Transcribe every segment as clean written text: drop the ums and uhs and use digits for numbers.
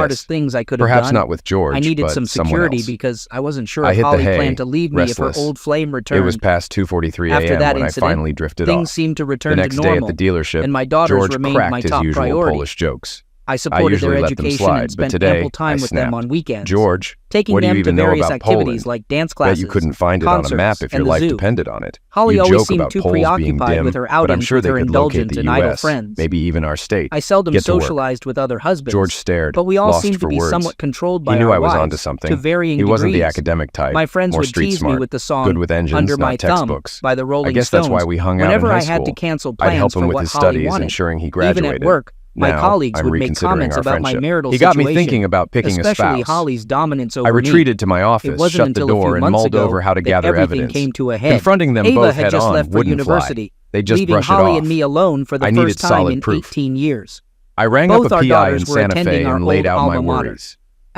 smartest things I could have Perhaps done. not with George, I needed but some someone security else. because I wasn't sure I if hit the Holly hay, planned to leave me if restless. her old flame returned. It was past 2:43 After a.m. that when incident, I finally drifted things off. seemed to The return next to day normal, at the dealership, and my daughters George remained cracked my his top usual priority. Polish jokes. I supported usually their let them education slide, and but spent today, ample time I with them snapped. on weekends. George, taking what do you them even to know various about activities Poland? like dance Bet classes, you couldn't find it on a concerts, map if your and the life zoo. depended on it. Holly You always joke seemed about too Poles being preoccupied dim, with her but I'm outings sure with they her could locate indulgent the and idle U.S., friends. maybe even our state. I seldom Get to work. socialized with other husbands. George stared, but we all lost seemed to for be words. somewhat controlled by He knew our I was wives, onto something. to varying He wasn't the degrees. academic type, My friends more would street tease me smart, with the song good with engines, "Under My not Thumb" textbooks. by the Rolling I guess Stones. that's why we hung out Whenever in high I had to school. cancel I'd plans help for him with what his Holly studies, wanted. ensuring he graduated. Even at work, my Now, colleagues I'm would make reconsidering comments our about my friendship. marital He got situation, me thinking about picking a especially spouse. Holly's dominance over I me. retreated to my It office, wasn't shut the until a few door, and months mulled ago over how to that gather everything evidence. came to a head. Confronting them Ava both had just head-on left for wouldn't fly. university, They just leaving brush it Holly off. and me alone for the I needed first time solid in proof. 18 years. I rang Both up a our PI daughters in were Santa Fe attending our and laid old out my alma mater. worries.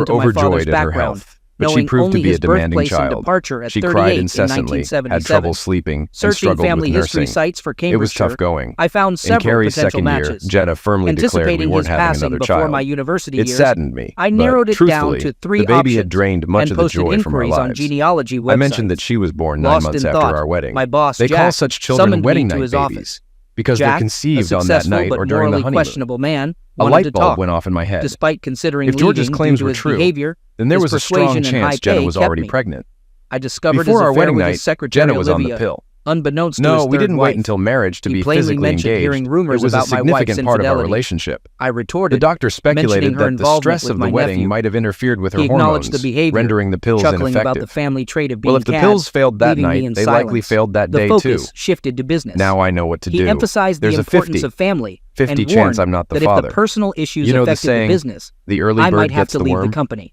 were into my father's overjoyed at her background, health, but she knowing proved to only be a his demanding birthplace and child. departure at She 38 cried in incessantly, 1977. had trouble sleeping, and Searching struggled family with history nursing. sites for It was Cambridgeshire, tough going. I found In several Carrie's potential second year, matches. Jenna firmly declared we Anticipating weren't his having passing another before child. my university It years, saddened me. I but narrowed it down truthfully, to 3 the baby had options drained much and of the posted joy from our inquiries on lives. genealogy websites. I mentioned that she was born 9 Lost months in after thought, our wedding. my boss, They Jack, call such children summoned wedding me to night his babies office. because Jack, they're a conceived on that successful night but or during the morally honeymoon. questionable man, A wanted light to bulb talk. went off in my head. Despite considering If George's leaving claims due to were his true, behavior, then there his was a strong persuasion and high chance Jenna pay was kept already me. pregnant. I discovered Before his our affair wedding with night, his secretary Jenna was on Olivia, the pill. unbeknownst to No, his we third didn't wife. wait until marriage to He be plainly physically mentioned engaged. hearing rumors It was a about my wife's significant part of our infidelity. relationship. I retorted, The doctor speculated mentioning her that the involvement stress with of the my wedding nephew. might have interfered with her He acknowledged hormones, the behavior, rendering the pills chuckling about ineffective. the family trait of being Well, if the cad, pills failed that leaving me night, in they likely silence. failed that The day focus too. shifted to business. Now I know what to do. He emphasized There's the a importance 50 of family 50 and chance warned I'm not the that father. if the personal issues You know the affected saying, the business, the early I bird might have gets to the leave worm? the company.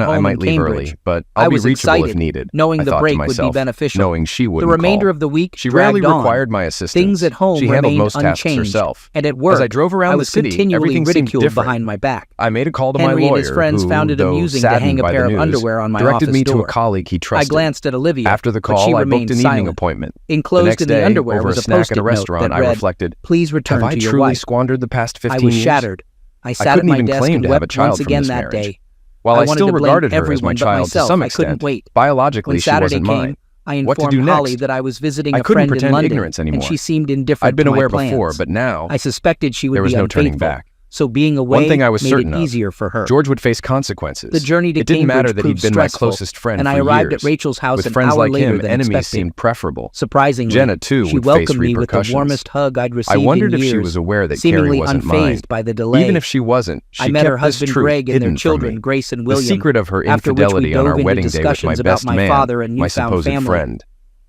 Jenna, I home might in leave Cambridge. early, but I I'll be was reachable if excited, needed. knowing I the thought to break would be myself, beneficial. knowing she The wouldn't remainder call. of the week She rarely dragged on. required my assistance. Things at home She handled remained most tasks unchanged, herself. and at work, As I drove around I the was city, continually everything seemed ridiculed different. behind my back. I made a call to Henry my and lawyer, his friends who, found it though amusing to hang saddened a by pair the of news, underwear on my directed office me to door. a colleague he I trusted. glanced at Olivia, After the but call, she I remained booked an evening silent. appointment. Enclosed the next in the day, underwear over was a a snack at post-it a note restaurant, that I read, reflected, "Please return have I to your truly wife." squandered the past 15 I was years? shattered. I sat couldn't at my even desk claim and to have a wept child once from again this that marriage. day. While I wanted still to blame regarded her as my everyone but child to myself. some I couldn't extent, wait. biologically When she Saturday wasn't came, mine. I What to informed do Holly next? that I was visiting I a couldn't friend in pretend London, ignorance and anymore. she seemed indifferent I'd been to my aware plans. before, but now I suspected she would there was be no turning unfaithful, back. so being away One thing I was made certain it of, easier for her. George would face consequences. The journey to It didn't matter Cambridge that he'd proved been my stressful, closest friend and for I arrived years. at Rachel's house With an friends hour like later him, than enemies expected. seemed preferable. Surprisingly, Jenna, too, she would face welcomed me with the repercussions. warmest hug I'd received I wondered in if years, she was aware that seemingly Carrie wasn't mine. unfazed by the delay. Even if she wasn't, she I met kept her this husband truth Greg and their hidden from children, me. Grace and The William. secret of her After which we infidelity on dove our into wedding day with my discussions about best my man, father and my newfound supposed family. friend.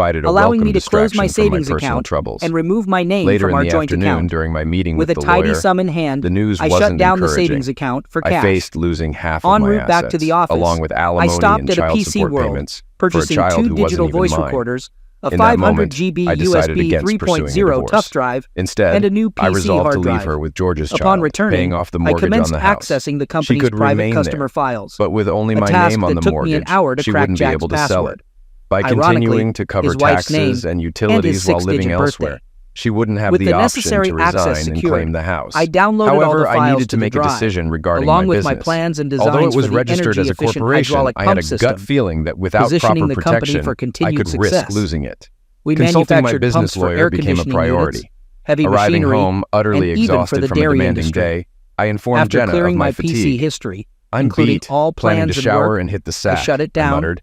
provided a allowing welcome me to close my distraction from my savings personal account troubles. and remove my name Later from in our the joint afternoon, account. during my meeting With with a the tidy lawyer, sum in hand, the news I wasn't shut down the encouraging. savings account for I cash. faced losing half En of my route back to assets, the office, along with I alimony stopped and at a child PC support World, payments purchasing for a child 2 who wasn't digital even voice mine. recorders, a In that 500 moment, GB I decided USB against pursuing a 3.0 divorce. tough drive, Instead, and a new I PC resolved hard to leave drive. her with George's Upon child, returning, paying off the I mortgage commenced on the house. accessing the She company's could private remain customer there, files, but with only a my task name on that the took me an mortgage, hour to she crack wouldn't be Jack's able to sell password. it. By Ironically, continuing to cover his wife's taxes name and and utilities his while living 6-digit elsewhere, birthday. she wouldn't have With the the option necessary to access resign and secured, claim the house. I downloaded all However, the I files needed to the make a drive, decision regarding along my with business. my plans and Although designs it was for the registered as a energy-efficient corporation, hydraulic I had pump a system, gut feeling that without positioning proper the company protection, for I continued could success. risk losing it. We Consulting my manufactured business pumps for lawyer air became a conditioning priority. units, heavy Arriving machinery, home utterly and even for exhausted the from a dairy demanding industry. day, I informed After Jenna clearing of my my PC fatigue. history, I'm including beat, all planning plans to and shower work, and hit the I sack, shut it I down muttered.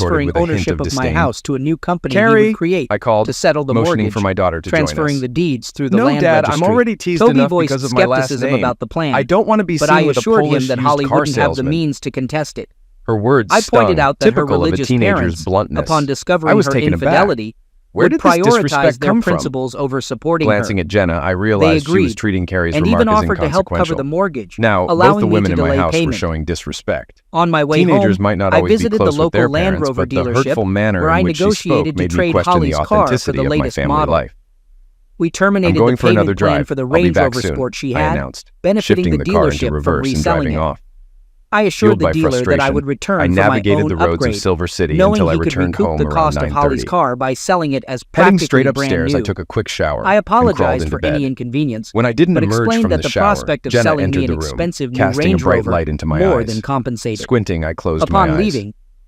transferring with a hint ownership of of my disdain. house to a new company he Carrie, would create I called, to settle the motioning mortgage, for my daughter to join transferring us. the deeds through the No, land Dad, registry. I'm already teased Toby enough voiced because of my last skepticism name. about the plan, I don't want to be but seen I with a assured him Polish that used Holly car wouldn't have the salesman. means to contest it. Her words I pointed stung, out that her typical of a religious teenager's parents, bluntness. upon I discovering was her taken aback. infidelity, Where would did this prioritize disrespect their come from? principles over supporting Glancing her. at Jenna, I They realized she was agreed, treating Carrie's and remark even as offered to help cover inconsequential. the mortgage, Now, both allowing the me women to in my delay house were payment. showing disrespect. On my way Teenagers home, might not I always be visited close the with their local Land parents, Rover but the dealership, hurtful manner where I in which she negotiated spoke to made me trade question the Holly's car for authenticity the of my latest family model. life. We terminated I'm going the for another payment plan drive. for the I'll be Range back Rover soon, Sport she I had, announced, benefiting shifting the the car into dealership from reverse and reselling driving it. off. I assured Fueled the by dealer that I frustration, would return I for my navigated own the roads upgrade, of Silver City knowing until I he could returned recoup home the around cost of Holly's 9:30. car by selling it as Heading practically straight brand upstairs, new. I took a quick shower I and crawled apologized into for bed. any inconvenience, When I didn't but emerge explained from that the the shower, prospect of Jenna selling entered me an the room, expensive new casting a Range bright Rover light into my more eyes. than compensated. Squinting, I closed Upon my eyes. leaving,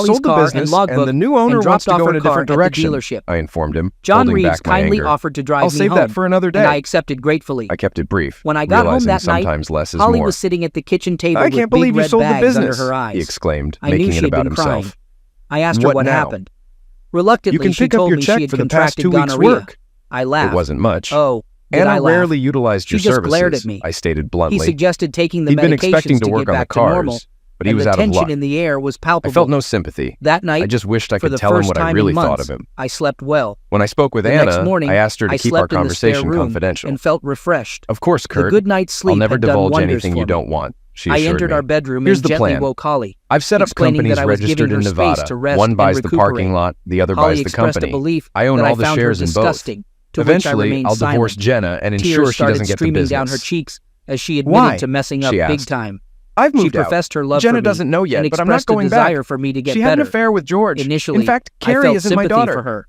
Holly's sold the car and business, logbook and the new owner and wants dropped to off go in her a different car direction. at the dealership. I informed him, John holding Reeves back my kindly anger. offered to drive I'll me save home, that for another day. and I accepted gratefully. I kept it brief. When I got home realizing that night, sometimes less is Holly more. was sitting at the kitchen table I with can't big believe you red sold the bags under business, her eyes. he exclaimed, I knew making she it had about been crying. himself. I asked her What what now? happened. Reluctantly, You can she pick up told your me she check had for the past contracted 2 weeks' gonorrhea. work. I laughed. It wasn't much. Oh, did I Anna laugh? rarely utilized She your just services, glared at me. I stated He bluntly. suggested taking the He'd been medications expecting to get work on the back to normal, cars, but he and was the out of tension luck. in the air was palpable. I felt no sympathy. That night, I just wished I for could the tell him first what I time really in thought months, of him. I slept well. When I spoke with The Anna, next morning, I asked her to I keep our slept in the spare conversation room confidential. and felt refreshed. Of course, The Kurt. good night's sleep I'll never had done divulge wonders anything for you me. don't want, she I assured entered me. our bedroom Here's and the gently plan. woke Holly. I've set up explaining companies that I was registered giving in her space Nevada. to rest One and buys the parking recuperate. lot, the other Holly buys the expressed company. a belief I own that all I the found her shares in both. disgusting, to which I Eventually, remained I'll silent. divorce Jenna and ensure Tears she started doesn't get the streaming business. down her cheeks as she Why? admitted to messing up She big asked. time. I've She moved out. professed her love Jenna for me doesn't know yet, and but I'm not expressed a going desire back. for me to get She better. had an affair with George. Initially, In fact, I Carrie felt isn't my sympathy daughter. for her.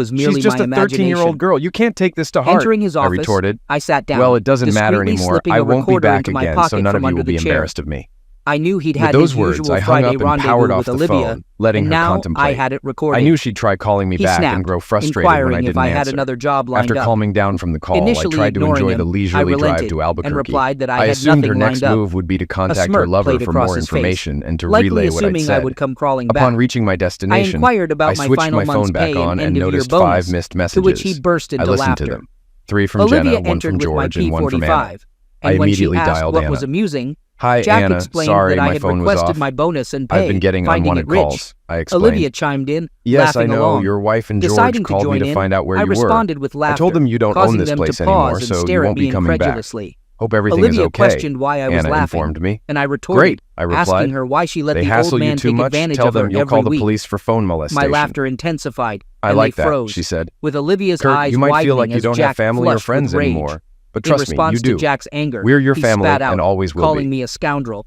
was merely She's just my a imagination. 13-year-old girl. You can't take this to heart. Entering his I office, retorted. I sat down. Well, it doesn't matter discreetly anymore. slipping I a won't be recorder back into my again, pocket so none of from you under will be the chair. embarrassed of me. I knew he'd With had those his words, usual I hung Friday up and powered rendezvous off with the Olivia, phone, letting and her now contemplate. I had it recorded. I knew she'd try calling me He back snapped, and grow frustrated when I inquiring didn't if I had answer. another job lined After up. calming down from the call, Initially I tried to ignoring enjoy him, the I leisurely drive relented to Albuquerque. and replied that I I had assumed her nothing next lined up. move would be to A contact her smirk lover played for across more his face, information and to likely relay what I'd assuming I said. would come crawling Upon back. reaching my I destination, inquired about I my switched final my phone month's back pay on and and end-of-year noticed bonus, 5 missed to messages. which he burst into I listened laughter. to them. 3 from Olivia Jenna, 1 entered from with George, my and 1 from Anna. P45, I and when she immediately asked dialed what Anna. was amusing, Hi, Jack Anna. explained Sorry, that I my had phone was requested off. my bonus and pay, I've been getting finding unwanted it rich. calls. I explained. Olivia chimed in, Yes, I laughing know. along. Your wife and George Deciding to called me join to in, find out where I you were. responded with laughter, I told them you don't causing own this them place to anymore, pause and so you stare won't at be me coming back. incredulously. Hope everything Olivia is okay. questioned why I was Anna laughing, informed me. and I retorted, Great, I replied. asking her why she let They the hassle old you man too take much? advantage Tell of her them you'll every call the week. police for phone molestation. My laughter intensified, I and like they that, froze, she said. with Olivia's Kurt, eyes you might feel like widening you as don't Jack have family or flushed friends with rage. anymore, but In trust me, response you to do. Jack's anger, We're your he family spat out, and always will calling be. me a scoundrel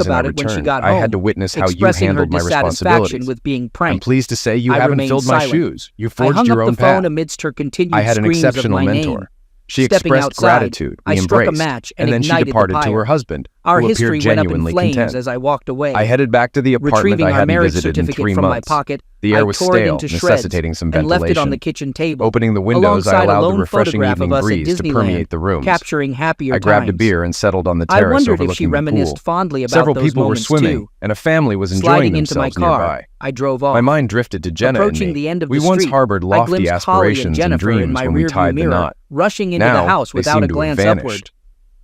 reason I about it when she returned. got I had home, to witness how you expressing her handled my dissatisfaction responsibilities. with being I'm pranked. pleased to say you I haven't remained filled my silent. shoes. You I forged hung your up own the phone path. amidst her continued I had an screams of exceptional my mentor. name. She Stepping expressed outside, gratitude. I We struck a embraced. match and then she ignited the departed to pyre. her husband, Our who history appeared went up in genuinely flames content. as I walked away. I headed back to the apartment Retrieving I our hadn't marriage visited in certificate 3 from my months. pocket, The air I was tore it stale, into shreds necessitating some and ventilation. left it on the kitchen table. Opening the windows, I alongside a allowed the lone refreshing photograph evening of us at breeze to Disneyland, permeate the rooms. capturing happier I grabbed a times. beer and settled on the I terrace wondered if she overlooking the reminisced pool. fondly about Several those people were moments swimming, too. and a family was enjoying Sliding into my themselves car, nearby. I drove off. My mind drifted to Jenna and Approaching me. the end of We the once street, harbored I lofty glimpsed Holly and aspirations and Jennifer in dreams my when we rearview tied the mirror, knot. rushing into Now, the house they without seem a to have glance vanished. upward.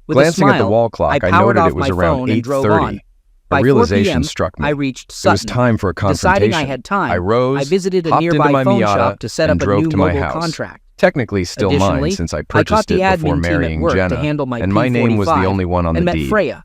With Glancing a at the smile, wall clock, I powered noted off it was my around phone and drove 8:30. on. A By 4 realization p.m., struck me. I reached It was Sutton. time for a confrontation. Deciding I had time, I rose, I visited a hopped into nearby my phone Miata, shop to set and up a drove new to my mobile house. contract. Technically still mine Additionally, since I I caught purchased the it before admin team at marrying work Jenna, to handle my and my name was the P45 only one on and the met deed. Freya,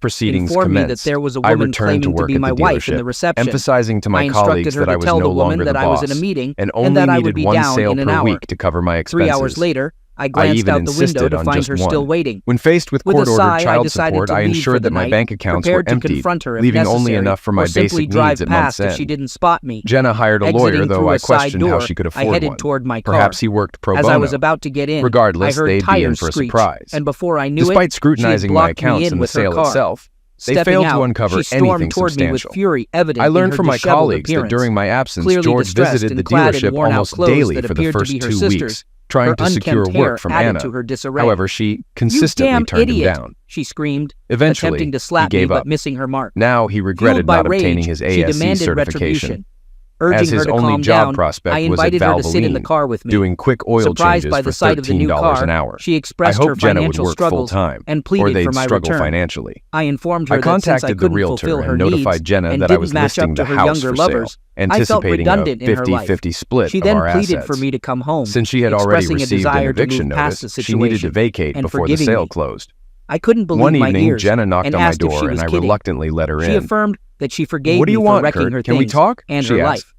proceedings informed me that commenced, there was a I woman returned to claiming to work be at my the wife in the dealership, reception. emphasizing to I my instructed colleagues her that to I was tell no the woman longer the that I was in a boss meeting and and only that I would needed be one down sale in an per hour. week to cover my expenses. 3 hours later, I I glanced even out the window insisted to on find just her still one. waiting. When faced with With a court-ordered sigh, I child decided support, to I leave for ensured the that my night, bank accounts were prepared to emptied, confront her if leaving only necessary, enough for my or simply basic drive needs at month's past if she end. didn't spot me. Jenna hired a Exiting lawyer, though through I a side questioned how door, she could I afford headed one. toward my car. Perhaps he worked pro As bono. I was about to get in, Regardless, I heard they'd be in tires for a screech, surprise. and before I knew Despite it, scrutinizing she my blocked accounts me in and the with her sale car. itself, they Stepping failed out, to uncover she stormed anything toward me with substantial. fury evident I in learned her from my disheveled colleagues that appearance. during my absence, Clearly George distressed visited the and clad in dealership worn-out almost clothes daily that for the appeared to first be her 2 sister's. weeks, trying Her to secure unkempt hair work from added Anna. to her disarray. However, she "You consistently damn turned him idiot!" down. she screamed, Eventually, attempting to slap he gave me up. but missing her mark. Now he regretted Fueled by not obtaining rage, his she ASC demanded certification. retribution. Urging as his her to only calm job down, prospect I was at invited her to sit in the Valvoline, car with me. doing quick oil Surprised changes by for the sight of the new $13 car, an hour. she I expressed her hoped Jenna would financial work struggles full-time, and or pleaded they'd for my struggle return. financially. I informed her I that since I contacted the couldn't realtor fulfill her and needs notified Jenna and that I didn't was match up listing to the her house younger for sale, lovers, I felt anticipating a redundant in her life. 50-50 split She of then our pleaded assets. for me to come home, Since she had already expressing a received an desire to eviction move past notice, the she needed to situation vacate and before the forgiving sale me. closed. I couldn't believe One my evening, ears Jenna knocked and on my asked if she door, was and I kidding. reluctantly let her She in. affirmed that she forgave "What do me you for want, wrecking Kurt? her Can we things talk?" and she her asked. life.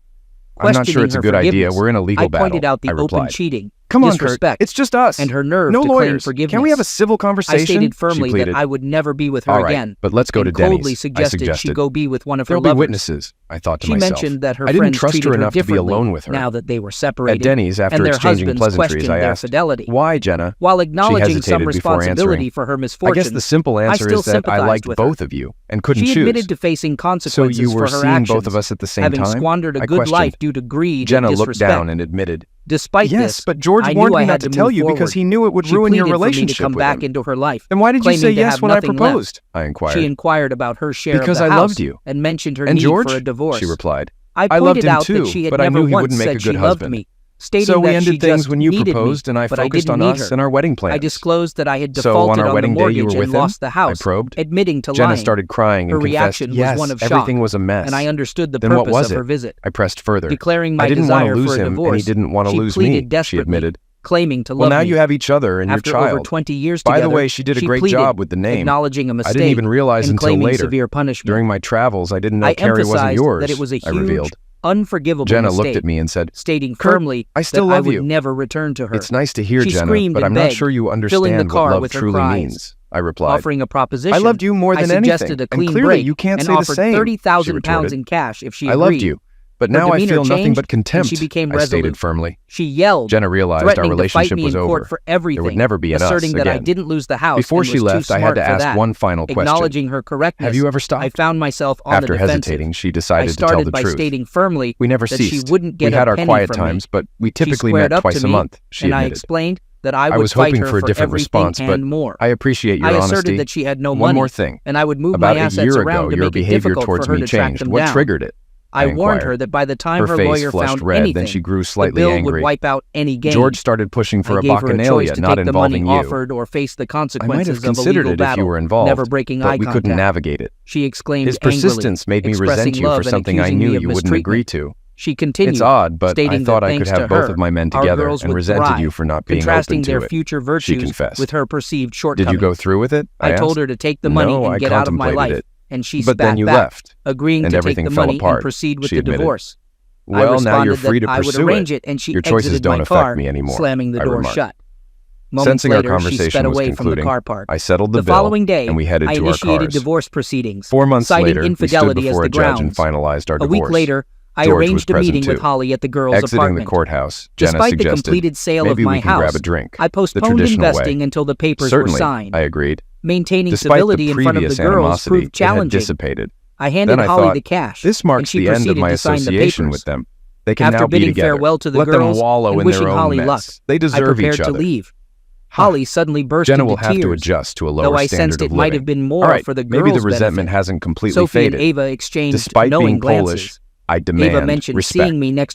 "I'm not sure it's a Questioning good her idea. forgiveness, We're in a legal I battle," pointed out the I open replied. cheating, "Come on, Kurt. disrespect, It's just us. and her nerve No to claim lawyers. forgiveness. Can we have a civil conversation?" I stated firmly she pleaded. that I would never be with her "All right, again, but let's go and to Denny's," coldly I suggested she go be with one of her "There'll be lovers. witnesses," I thought to She myself. mentioned that her I didn't friends trust treated her enough to be differently alone with her. now that they were At separated, Denny's, after and their exchanging husbands pleasantries, questioned I their asked, fidelity. "Why, Jenna?" While acknowledging some hesitated before responsibility answering. for her I misfortunes, guess the simple I answer still is that I sympathized liked with her. both of you and couldn't She choose. admitted to facing So consequences you were for her seeing actions, both of us at the same having time? squandered a I good questioned. life due to greed Jenna and looked disrespect. down and admitted, Despite "Yes, this, but George I warned knew me I not had to to tell move you because forward. he knew it would She ruin your pleaded for me to relationship come with back him." into her life. "Then why did you claiming say to yes have when I nothing left. proposed?" I inquired. She inquired about her share "Because of the I house loved you. and mentioned her "And need George?" for a divorce. she replied. I "I loved pointed him out too, that she had but I never knew he once wouldn't make said a she good loved husband. me, stating So we that ended she things just when you needed proposed, me, and I but I focused didn't on need us her. and our wedding plans. I disclosed that I had So on defaulted our on the wedding day, you mortgage were and with him? lost the I house, probed. admitting to Jenna lying. started crying Her and confessed, reaction was "Yes, one of shock, everything was a mess." and I understood the "Then what purpose was of her it?" visit. I pressed further. Declaring my "I didn't want desire to lose for a him, divorce, and he didn't want to she lose pleaded me," she desperately, admitted. claiming to "Well, love now me. you have each other and After your child. over 20 years By together, the way, she did a great pleaded, job with the name. acknowledging a mistake, I didn't even realize and until claiming later. severe punishment. During my travels, I didn't know I Carrie wasn't emphasized yours," that it was a I huge, revealed. unforgivable Jenna mistake, looked at me and said, stating "Kurt, firmly I still that I love would you." never return to her. "It's nice to hear, She Jenna, screamed but and I'm not begged, sure you filling the understand car what love with her truly cries. means," I replied. Offering a proposition, "I loved you more than I anything, suggested a and clean clearly break you can't and say the offered same," she 30,000 pounds retorted. in cash if she "I agreed. loved you, but Her now I demeanor feel nothing changed, but contempt," and she became I resolute. stated firmly. She yelled, Jenna realized our threatening to fight relationship me was in court over. for everything, There would never be an us asserting that I again. didn't lose the house Before and she was left, too I had smart to for ask that. one final question. Acknowledging her correctness, "Have you ever stopped?" I found myself on After the defensive. hesitating, she I decided to tell started the by truth. stating firmly "We never that ceased. she wouldn't get We had a our penny quiet from me. times, but we She typically squared met up twice to a me, month," she and I admitted. explained that I I would was fight hoping her for a different everything response, but and more. I appreciate your I honesty. asserted that she had no One money, more thing. and I would move About my a assets year around ago, to your make it behavior difficult towards for her me to track changed. them What down. triggered it? I warned inquired. her that by the time Her her face lawyer flushed found red, anything, then she grew the slightly bill angry. would wipe out any gain. George started pushing for I a gave her a choice bacchanalia to not take the involving money you. offered or face the I might consequences have of a considered legal it if battle, you were involved, never breaking eye but we couldn't contact. navigate it. She exclaimed His angrily, persistence made me expressing resent you love for and something I accusing knew me of you wouldn't agree mistreatment. to. She continued, It's odd, but I stating thought that I could thanks have to both her, of my men our together girls and would resented thrive, you for not being contrasting open to their it. future She virtues confessed. with her perceived "Did shortcomings. you go through with it?" I told asked. her to take the money "No, and I get out of my contemplated life, it. and she But spat then you back, left, agreeing and to take everything the fell money apart," and proceed with she the admitted. divorce. "Well, I now responded you're free that to I would pursue arrange it. it, and she Your choices exited don't my affect car, me anymore," slamming the I door remarked. shut. Moments Sensing our later, she conversation sped was away from the concluding, car park. I settled the The bill, following day, and we headed I to our initiated cars. divorce proceedings, 4 months citing later, we stood infidelity as before the a judge and grounds. finalized our A divorce. week later, I George was arranged a present meeting with too. Holly at the girls' Exiting apartment. the courthouse, Jenna Despite the suggested, completed sale "Maybe of my we can house, grab a drink." I the postponed traditional investing way. until the papers "Certainly," were signed. I agreed. Maintaining Despite civility the in front of the previous girls animosity, proved it had challenging. dissipated. I handed Then I Holly thought, the cash, This and marks she the end of proceeded my to sign the association papers. with them. They can After now be bidding together. farewell to the Let girls them wallow and in wishing their own Holly mess. luck, They I deserve prepared each to other. leave. Holly suddenly burst Jenna into will have tears, to adjust to a lower though I standard sensed it of might living. have been more All right, for the girls' maybe the resentment benefit. hasn't completely Sophie faded. and Ava exchanged Despite knowing being glances. Polish, I demand Ava mentioned respect. seeing me next